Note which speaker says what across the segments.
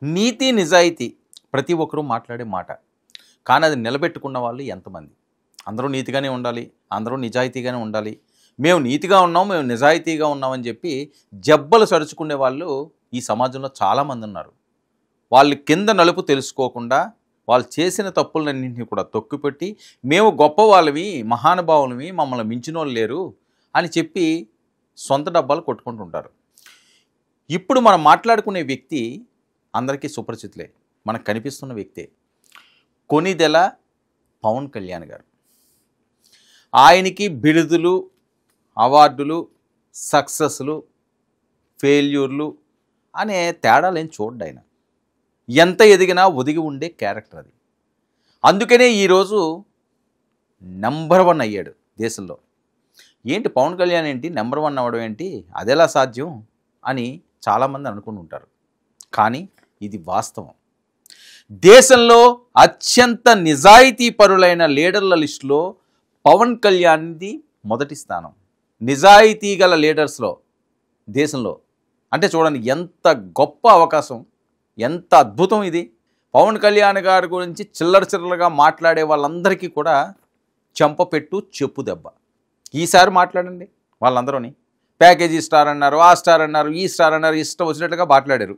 Speaker 1: నీతి నిజాయితీ ప్రతి ఒక్కరూ మాట్లాడే మాట. కానీ అది నిలబెట్టుకున్న వాళ్ళు ఎంతమంది? అందరూ నీతిగానే ఉండాలి, అందరూ నిజాయితీగానే ఉండాలి, మేము నీతిగా ఉన్నాం, మేము నిజాయితీగా ఉన్నామని చెప్పి జబ్బలు సరుచుకునే వాళ్ళు ఈ సమాజంలో చాలామంది ఉన్నారు. వాళ్ళు కింద నలుపు తెలుసుకోకుండా వాళ్ళు చేసిన తప్పులన్నింటినీ కూడా తొక్కిపెట్టి మేము గొప్పవాళ్ళమి, మహానుభావులమి, మమ్మల్ని మించిన వాళ్ళు లేరు అని చెప్పి సొంత డబ్బాలు కొట్టుకుంటుంటారు. ఇప్పుడు మనం మాట్లాడుకునే వ్యక్తి అందరికీ సుపరిచితులే, మనకు కనిపిస్తున్న వ్యక్తే. కొనిదెల పవన్ కళ్యాణ్ గారు. ఆయనకి బిరుదులు, అవార్డులు, సక్సెస్లు, ఫెయిల్యూర్లు అనే తేడాలేం చూడ్డు ఆయన. ఎంత ఎదిగినా ఒదిగి ఉండే క్యారెక్టర్ అది. అందుకనే ఈరోజు నెంబర్ 1 అయ్యాడు దేశంలో. ఏంటి పవన్ కళ్యాణ్ ఏంటి నెంబర్ 1 అవ్వడం ఏంటి, అదెలా సాధ్యం అని చాలామంది అనుకుని ఉంటారు. కానీ ఇది వాస్తవం. దేశంలో అత్యంత నిజాయితీ పరులైన లీడర్ల లిస్టులో పవన్ కళ్యాణ్ది మొదటి స్థానం. నిజాయితీ గల లీడర్స్లో దేశంలో అంటే చూడండి ఎంత గొప్ప అవకాశం, ఎంత అద్భుతం ఇది. పవన్ కళ్యాణ్ గారి గురించి చిల్లరగా మాట్లాడే వాళ్ళందరికీ కూడా చెంపపెట్టు చెప్పు దెబ్బ. ఈసారి మాట్లాడండి వాళ్ళందరూని. ప్యాకేజీ స్టార్ అన్నారు, ఆ స్టార్ అన్నారు, ఈ స్టార్ అన్నారు, ఇష్టం వచ్చినట్టుగా మాట్లాడారు.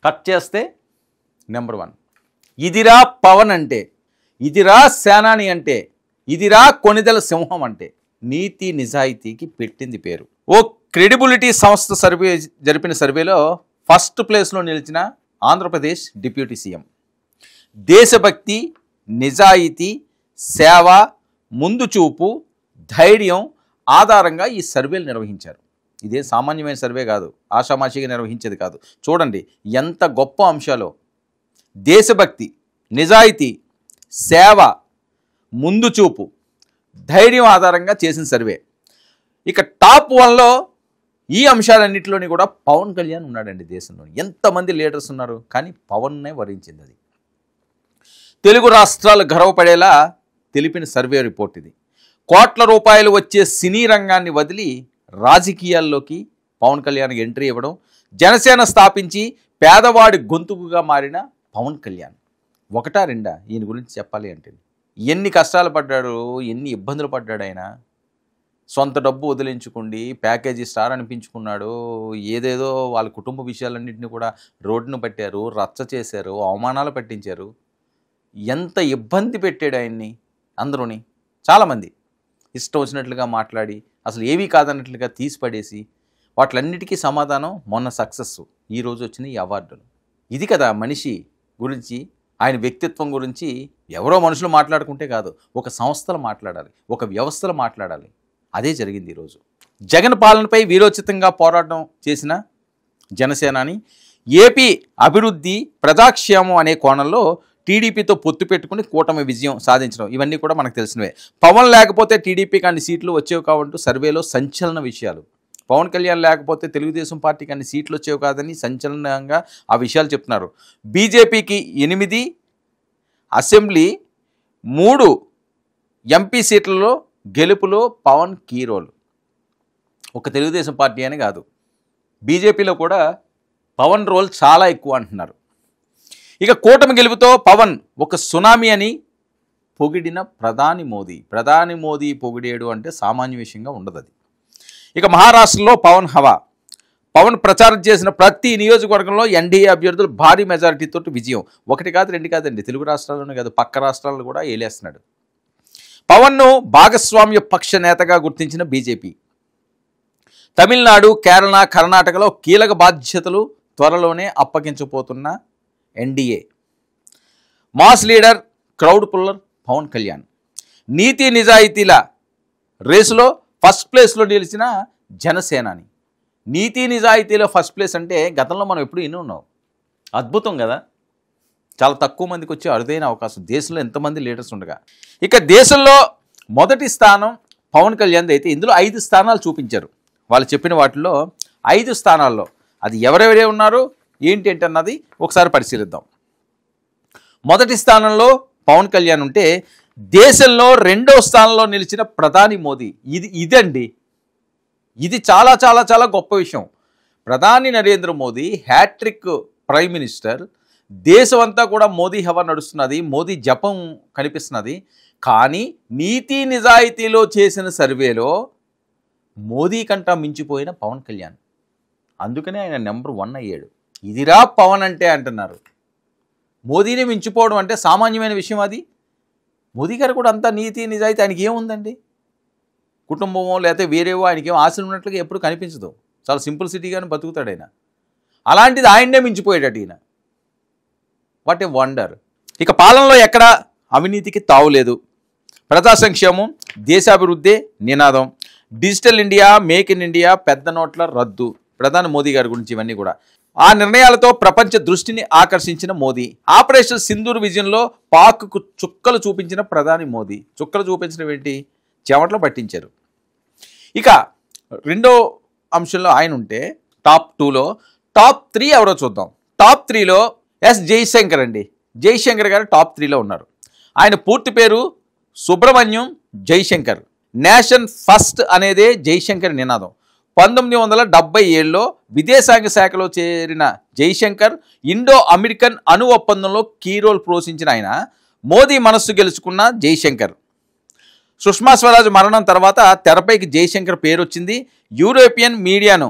Speaker 1: కట్ చేస్తే నెంబర్ 1 ఇదిరా పవన్ అంటే, ఇదిరా సేనాని అంటే, ఇదిరా కొనిదెల సింహం అంటే. నీతి నిజాయితీకి పెట్టింది పేరు. ఓ క్రెడిబిలిటీ సంస్థ జరిపిన సర్వేలో ఫస్ట్ ప్లేస్లో నిలిచిన ఆంధ్రప్రదేశ్ డిప్యూటీ సీఎం. దేశభక్తి, నిజాయితీ, సేవ, ముందు చూపు, ధైర్యం ఆధారంగా ఈ సర్వేలు నిర్వహించారు. ఇదే సామాన్యమైన సర్వే కాదు, ఆషామాషిగా నిర్వహించేది కాదు. చూడండి ఎంత గొప్ప అంశాలో. దేశభక్తి, నిజాయితీ, సేవ, ముందు చూపు, ధైర్యం ఆధారంగా చేసిన సర్వే. ఇక టాప్ 1లో ఈ అంశాలన్నింటిలోని కూడా పవన్ కళ్యాణ్ ఉన్నాడండి. దేశంలో ఎంతమంది లీడర్స్ ఉన్నారు, కానీ పవన్నే వరించింది అది. తెలుగు రాష్ట్రాలు గర్వపడేలా తెలిపిన సర్వే రిపోర్ట్ ఇది. కోట్ల రూపాయలు వచ్చే సినీ రంగాన్ని వదిలి రాజకీయాల్లోకి పవన్ కళ్యాణ్ ఎంట్రీ ఇవ్వడం, జనసేన స్థాపించి పేదవాడి గొంతుకుగా మారిన పవన్ కళ్యాణ్. ఒకటా రెండా ఈయన గురించి చెప్పాలి అంటే ఎన్ని కష్టాలు పడ్డాడు, ఎన్ని ఇబ్బందులు పడ్డాడు ఆయన. సొంత డబ్బు వదిలించుకోండి, ప్యాకేజీ స్టార్ అనిపించుకున్నాడు, ఏదేదో వాళ్ళ కుటుంబ విషయాలన్నింటినీ కూడా రోడ్డును పట్టారు, రచ్చ చేశారు, అవమానాలు పట్టించారు. ఎంత ఇబ్బంది పెట్టాడు ఆయన్ని అందరూని. చాలామంది ఇష్టం వచ్చినట్లుగా మాట్లాడి అసలు ఏవీ కాదన్నట్లుగా తీసిపడేసి వాటిలన్నిటికీ సమాధానం మొన్న సక్సెస్, ఈరోజు వచ్చిన ఈ అవార్డులు. ఇది కదా మనిషి గురించి, ఆయన వ్యక్తిత్వం గురించి ఎవరో మనుషులు మాట్లాడుకుంటే కాదు, ఒక సంస్థలు మాట్లాడాలి, ఒక వ్యవస్థలు మాట్లాడాలి. అదే జరిగింది ఈరోజు. జగన్ పాలనపై వీరోచితంగా పోరాటం చేసిన జనసేనాని ఏపీ అభివృద్ధి, ప్రజాక్షేమం అనే కోణంలో టీడీపీతో పొత్తు పెట్టుకుని కూటమి విజయం సాధించడం, ఇవన్నీ కూడా మనకు తెలిసినవే. పవన్ లేకపోతే టీడీపీకి అన్ని సీట్లు వచ్చేవి కావంటూ సర్వేలో సంచలన విషయాలు. పవన్ కళ్యాణ్ లేకపోతే తెలుగుదేశం పార్టీకి అన్ని సీట్లు వచ్చేవి కాదని సంచలనంగా ఆ విషయాలు చెప్తున్నారు. బీజేపీకి 8 అసెంబ్లీ, 3 ఎంపీ సీట్లలో గెలుపులో పవన్ కీ రోల్. ఒక తెలుగుదేశం పార్టీ అని కాదు, బీజేపీలో కూడా పవన్ రోల్ చాలా ఎక్కువ అంటున్నారు. ఇక కూటమి గెలుపుతో పవన్ ఒక సునామీ అని పొగిడిన ప్రధాని మోదీ పొగిడేడు అంటే సామాన్య విషయంగా ఉండదు అది. ఇక మహారాష్ట్రలో పవన్ హవా. పవన్ ప్రచారం చేసిన ప్రతి నియోజకవర్గంలో ఎన్డీఏ అభ్యర్థులు భారీ మెజారిటీతో విజయం. 1 కాదు 2 కాదండి, తెలుగు రాష్ట్రాల్లోనే కాదు పక్క రాష్ట్రాలను కూడా ఏలేస్తున్నాడు. పవన్ను భాగస్వామ్య పక్ష నేతగా గుర్తించిన బీజేపీ. తమిళనాడు, కేరళ, కర్ణాటకలో కీలక బాధ్యతలు త్వరలోనే అప్పగించబోతున్న NDA. Mass leader, crowd puller Pawan Kalyan. నీతి నిజాయితీల రేసులో ఫస్ట్ ప్లేస్లో నిలిచిన జనసేనాని. నీతి నిజాయితీలో ఫస్ట్ ప్లేస్ అంటే గతంలో మనం ఎప్పుడు ఎన్ని ఉన్నాం. అద్భుతం కదా. చాలా తక్కువ మందికి వచ్చే అరుదైన అవకాశం దేశంలో ఎంతమంది లీడర్స్ ఉండగా. ఇక దేశంలో మొదటి స్థానం పవన్ కళ్యాణ్ అయితే ఇందులో 5 స్థానాలు చూపించారు. వాళ్ళు చెప్పిన వాటిల్లో 5 స్థానాల్లో అది ఎవరెవరే ఉన్నారు ఏంటి అన్నది ఒకసారి పరిశీలిద్దాం. మొదటి స్థానంలో పవన్ కళ్యాణ్ ఉంటే దేశంలో 2వ స్థానంలో నిలిచిన ప్రధాని మోదీ. ఇదండి, ఇది చాలా చాలా చాలా గొప్ప విషయం. ప్రధాని Narendra Modi hat trick prime minister, దేశం అంతా కూడా మోదీ హవా నడుస్తున్నది, మోదీ జపం కనిపిస్తున్నది. కానీ నీతి నిజాయితీలో చేసిన సర్వేలో మోదీ కంటా మించిపోయిన పవన్ కళ్యాణ్. అందుకనే ఆయన నెంబర్ 1 అయ్యాడు. ఇదిరా పవన్ అంటే అంటున్నారు. మోదీని మించిపోవడం అంటే సామాన్యమైన విషయం అది. మోదీ గారు కూడా అంతా నీతి నిజాయితీ, ఆయనకి ఏముందండి, కుటుంబమో లేకపోతే వేరేవో ఆయనకి ఏం ఆశలు ఉన్నట్లుగా ఎప్పుడు కనిపించదు. చాలా సింపుల్ సిటీగానే బతుకుతాడు ఆయన. అలాంటిది ఆయన్నే మించిపోయేటట్టు ఈయన. What a wonder. ఇక పాలనలో ఎక్కడ అవినీతికి తావులేదు. ప్రజా సంక్షేమం, దేశాభివృద్ధి నినాదం. Digital India, make in India, పెద్ద నోట్ల రద్దు. ప్రధాని మోదీ గారి గురించి ఇవన్నీ కూడా. ఆ నిర్ణయాలతో ప్రపంచ దృష్టిని ఆకర్షించిన మోదీ. ఆపరేషన్ సింధూర్ విజయంలో పాక్కు చుక్కలు చూపించిన ప్రధాని మోదీ. చుక్కలు చూపించడం ఏంటి, చెమటలు పట్టించారు. ఇక రెండో అంశంలో ఆయన ఉంటే టాప్ 2లో, టాప్ 3 ఎవరో చూద్దాం. టాప్ 3లో ఎస్ జైశంకర్ అండి. జైశంకర్ గారు టాప్ 3లో ఉన్నారు. ఆయన పూర్తి పేరు సుబ్రహ్మణ్యం జైశంకర్. నేషన్ ఫస్ట్ అనేదే జైశంకర్ నినాదం. 1977లో విదేశాంగ శాఖలో చేరిన జైశంకర్ ఇండో అమెరికన్ అణు ఒప్పందంలో కీ రోల్ పోషించిన ఆయన మోదీ మనస్సు గెలుచుకున్న జైశంకర్. సుష్మా స్వరాజ్ మరణం తర్వాత తెరపైకి జైశంకర్ పేరు వచ్చింది. యూరోపియన్ మీడియాను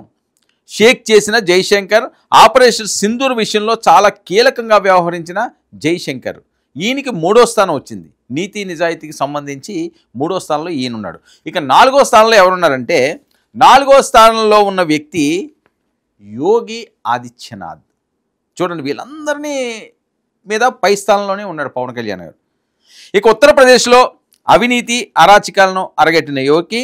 Speaker 1: షేక్ చేసిన జైశంకర్, ఆపరేషన్ సింధూర్ విషయంలో చాలా కీలకంగా వ్యవహరించిన జైశంకర్. ఈయనకి 3వ స్థానం వచ్చింది. నీతి నిజాయితీకి సంబంధించి 3వ స్థానంలో ఈయనున్నాడు. ఇక 4వ స్థానంలో ఎవరున్నారంటే, 4వ స్థానంలో ఉన్న వ్యక్తి యోగి ఆదిత్యనాథ్. చూడండి, వీళ్ళందరినీ మీద పై స్థానంలోనే ఉన్నాడు పవన్ కళ్యాణ్ గారు. ఇక ఉత్తరప్రదేశ్లో అవినీతి అరాచకాలను అరగట్టిన యోగి.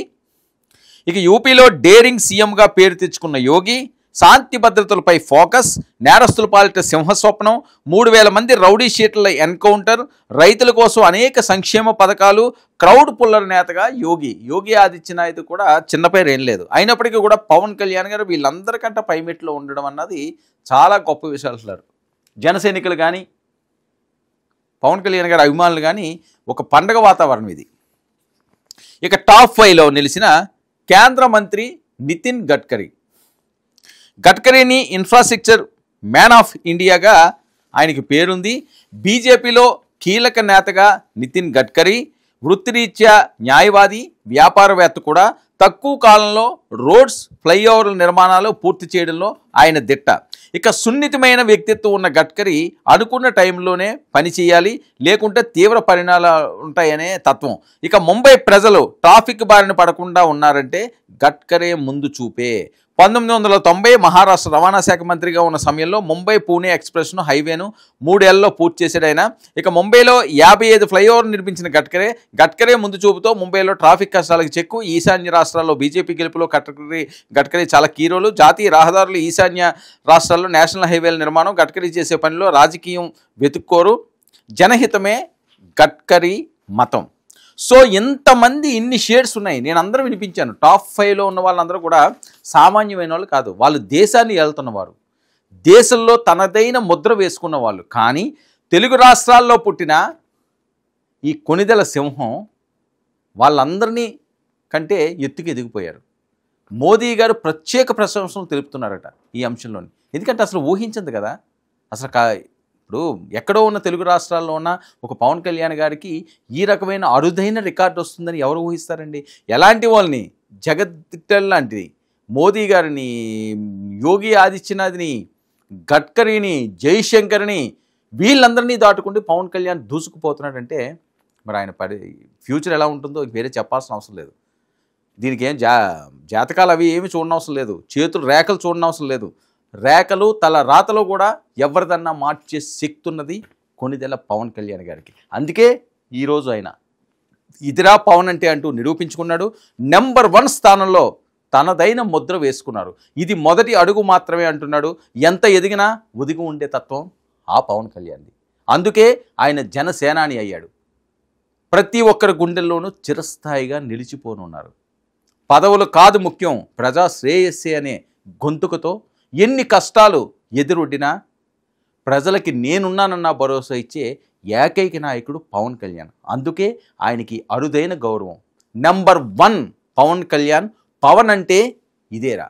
Speaker 1: ఇక యూపీలో డేరింగ్ సీఎంగా పేరు తెచ్చుకున్న యోగి. శాంతి భద్రతలపై ఫోకస్, నేరస్తుల పాలిట సింహస్వప్నం, 3000 మంది రౌడీ షీట్ల ఎన్కౌంటర్, రైతుల కోసం అనేక సంక్షేమ పథకాలు, క్రౌడ్ పుల్లర్ నేతగా యోగి. యోగి ఆదిత్యనాథ్ కూడా చిన్న పేరు ఏం లేదు. అయినప్పటికీ కూడా పవన్ కళ్యాణ్ గారు వీళ్ళందరికంటే పైమెట్లో ఉండడం అన్నది చాలా గొప్ప విషయాలు. అంటున్నారు జనసైనికులు కానీ, పవన్ కళ్యాణ్ గారి అభిమానులు కానీ ఒక పండగ వాతావరణం ఇది. ఇక టాప్ 5లో నిలిచిన కేంద్ర మంత్రి నితిన్ గడ్కరీ. గడ్కరీని ఇన్ఫ్రాస్ట్రక్చర్ మ్యాన్ ఆఫ్ ఇండియాగా ఆయనకి పేరుంది. బీజేపీలో కీలక నేతగా నితిన్ గడ్కరీ. వృత్తిరీత్యా న్యాయవాది, వ్యాపారవేత్త కూడా. తక్కువ కాలంలో రోడ్స్, ఫ్లైఓవర్ల నిర్మాణాలు పూర్తి చేయడంలో ఆయన దిట్ట. ఇక సున్నితమైన వ్యక్తిత్వం ఉన్న గడ్కరీ అనుకున్న టైంలోనే పని చేయాలి, లేకుంటే తీవ్ర పరిణామాలు ఉంటాయనే తత్వం. ఇక ముంబై ప్రజలు ట్రాఫిక్ బారిన పడకుండా ఉన్నారంటే గడ్కరీ ముందు చూపే. 1990 మహారాష్ట్ర రవాణా శాఖ మంత్రిగా ఉన్న సమయంలో ముంబై పూణే ఎక్స్ప్రెస్ను హైవేను 3 ఏళ్లలో పూర్తి చేశాడు ఆయన. ఇక ముంబైలో 55 ఫ్లైఓవర్ నిర్మించిన గడ్కరీ ముందు చూపుతో ముంబైలో ట్రాఫిక్ కష్టాలకు చెక్కు. ఈశాన్య రాష్ట్రాల్లో బీజేపీ గెలుపులో గడ్కరీ చాలా కీరోలు. జాతీయ రహదారులు, ఈశాన్య రాష్ట్రాల్లో నేషనల్ హైవేల నిర్మాణం, గడ్కరీ చేసే పనిలో రాజకీయం వెతుక్కోరు. జనహితమే గడ్కరీ మతం. సో ఇంతమంది ఇన్ని షేడ్స్ ఉన్నాయి. నేను అందరూ వినిపించాను. టాప్ 5లో ఉన్న వాళ్ళందరూ కూడా సామాన్యమైన వాళ్ళు కాదు. వాళ్ళు దేశాన్ని ఏళ్తున్నవారు, దేశంలో తనదైన ముద్ర వేసుకున్న వాళ్ళు. కానీ తెలుగు రాష్ట్రాల్లో పుట్టిన ఈ కొణిదెల సింహం వాళ్ళందరినీ కంటే ఎత్తుకు ఎదిగిపోయారు. మోదీ గారు ప్రత్యేక ప్రశంసలు తెలుపుతున్నారట ఈ అంశంలోని. ఎందుకంటే అసలు ఊహించదు కదా. అసలు ఇప్పుడు ఎక్కడో ఉన్న తెలుగు రాష్ట్రాల్లో ఉన్న ఒక పవన్ కళ్యాణ్ గారికి ఈ రకమైన అరుదైన రికార్డు వస్తుందని ఎవరు ఊహిస్తారండి? ఎలాంటి వాళ్ళని, జగద్గిట్టల్ లాంటిది మోదీ గారిని, యోగి ఆదిత్యనాథ్ని, గడ్కరీని, జైశంకర్ని, వీళ్ళందరినీ దాటుకుంటూ పవన్ కళ్యాణ్ దూసుకుపోతున్నాడంటే మరి ఆయన ఫ్యూచర్ ఎలా ఉంటుందో వేరే చెప్పాల్సిన అవసరం లేదు. దీనికి ఏం జాతకాలు అవి ఏమి చూడనవసరం లేదు, చేతులు రేఖలు చూడనవసరం లేదు. రేఖలు తల రాతలో కూడా ఎవరిదన్నా మార్చే శక్తి ఉన్నది కొణిదెల పవన్ కళ్యాణ్ గారికి. అందుకే ఈరోజు ఆయన ఇదిరా పవన్ అంటే అంటూ నిరూపించుకున్నాడు. నెంబర్ 1 స్థానంలో తనదైన ముద్ర వేసుకున్నారు. ఇది మొదటి అడుగు మాత్రమే అంటున్నాడు. ఎంత ఎదిగినా ఒదిగి ఉండే తత్వం ఆ పవన్ కళ్యాణ్ది. అందుకే ఆయన జనసేనాని అయ్యాడు. ప్రతి ఒక్కరి గుండెల్లోనూ చిరస్థాయిగా నిలిచిపోనున్నారు. పదవులు కాదు ముఖ్యం, ప్రజా శ్రేయస్సే అనే గొంతుకతో ఎన్ని కష్టాలు ఎదురొడ్డినా ప్రజలకి నేనున్నానన్న భరోసా ఇచ్చే ఏకైక నాయకుడు పవన్ కళ్యాణ్. అందుకే ఆయనకి అరుదైన గౌరవం. నెంబర్ 1 పవన్ కళ్యాణ్. పవన్ అంటే ఇదేరా.